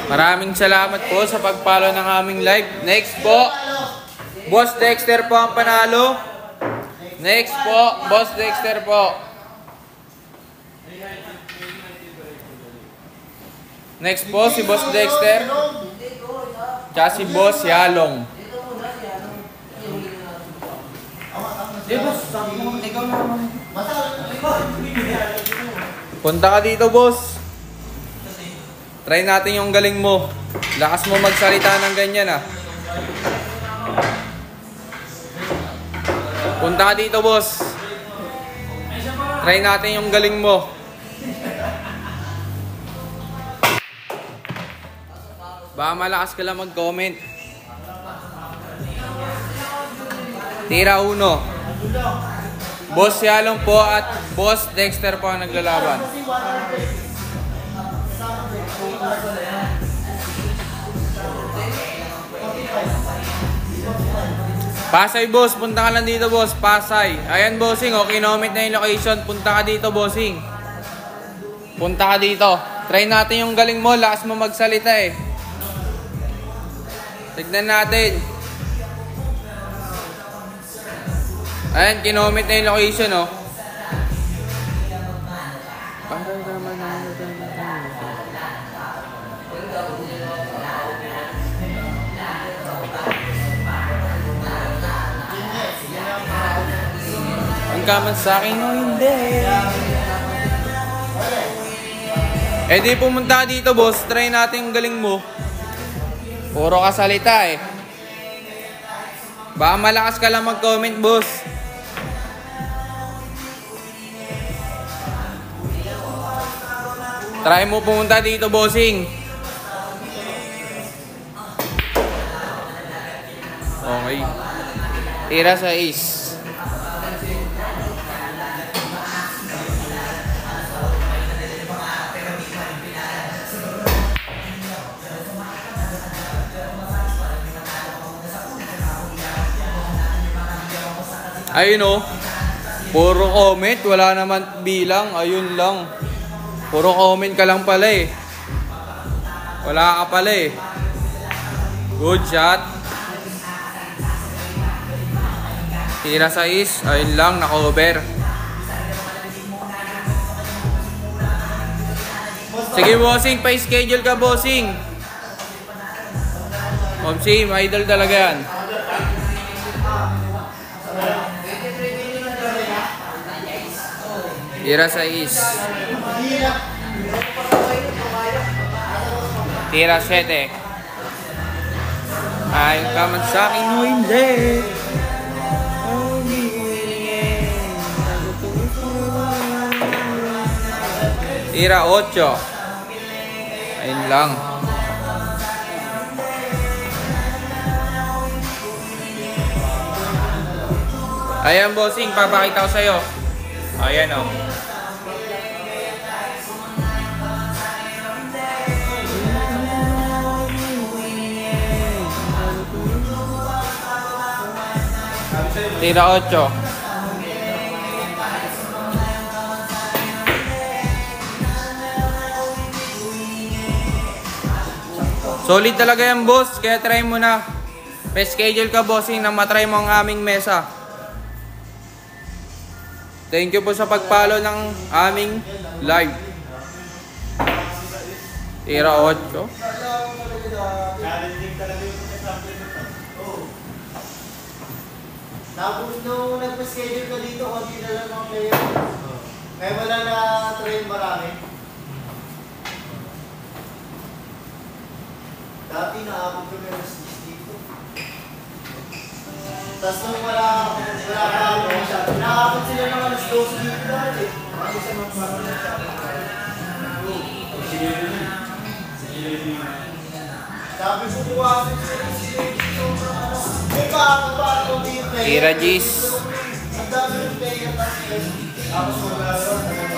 Maraming salamat po sa pag-follow ng aming live. Next po, Boss Dexter po ang panalo. Next po, Boss Dexter po. Next po, si Boss Dexter. Tsaka si Boss Yalong. Punta ka dito, boss. Try natin yung galing mo. Lakas mo magsalita ng ganyan, ah. Punta ka dito, boss. Try natin yung galing mo. Baka malakas ka lang mag-comment. Tira 1. Boss Yalong po at Boss Dexter po ang naglalaban. Pasay, boss. Punta ka lang dito, boss. Pasay. Ayan, bossing. O, kinomment na yung location. Punta ka dito, bossing. Punta ka dito. Try natin yung galing mo. Lakas mo magsalita, eh. Tignan natin. Ayan, kinomment na yung location, oh. Ang kaman sa akin o hindi. Eh di pumunta ka dito, boss. Try natin yung galing mo. Puro ka salita, eh. Baka malakas ka lang mag-comment, boss. Try mo pumunta dito, bossing. Okay. Tira sa ace. Ayun, oh. Puro comment. Wala naman bilang. Ayun lang. Puro comment ka lang pala, eh. Wala ka pala, eh. Good shot. Tira sa is. Ayun lang, naka-over. Sige, bossing. Pa-schedule ka, bossing. Momsi, ma-idol talaga yan. Tira sa is. Tira 7. Ayaw ka man sa akin o hindi. Tira 8. Ayun lang. Ayan, bossing, papakita ko sa'yo. Ayan, oh. Tira 8. Solid talaga yan, boss. Kaya try mo na. Pa-schedule ka, bossing, na matry mo ang aming mesa. Thank you po sa pag-follow ng aming live. Tira 8. Tapos nung nagpa-schedule ka dito, konti na lang mga player. Kaya wala na train marami. Dati naabot kami ng 6 dito. Tapos nung wala naabot sila ng alas 12 dito dati. Kasi sa mga parang sabi ko buwasin sila dito. May paano dito. Tira Gis. Ang dami ng player kasi. Tapos wala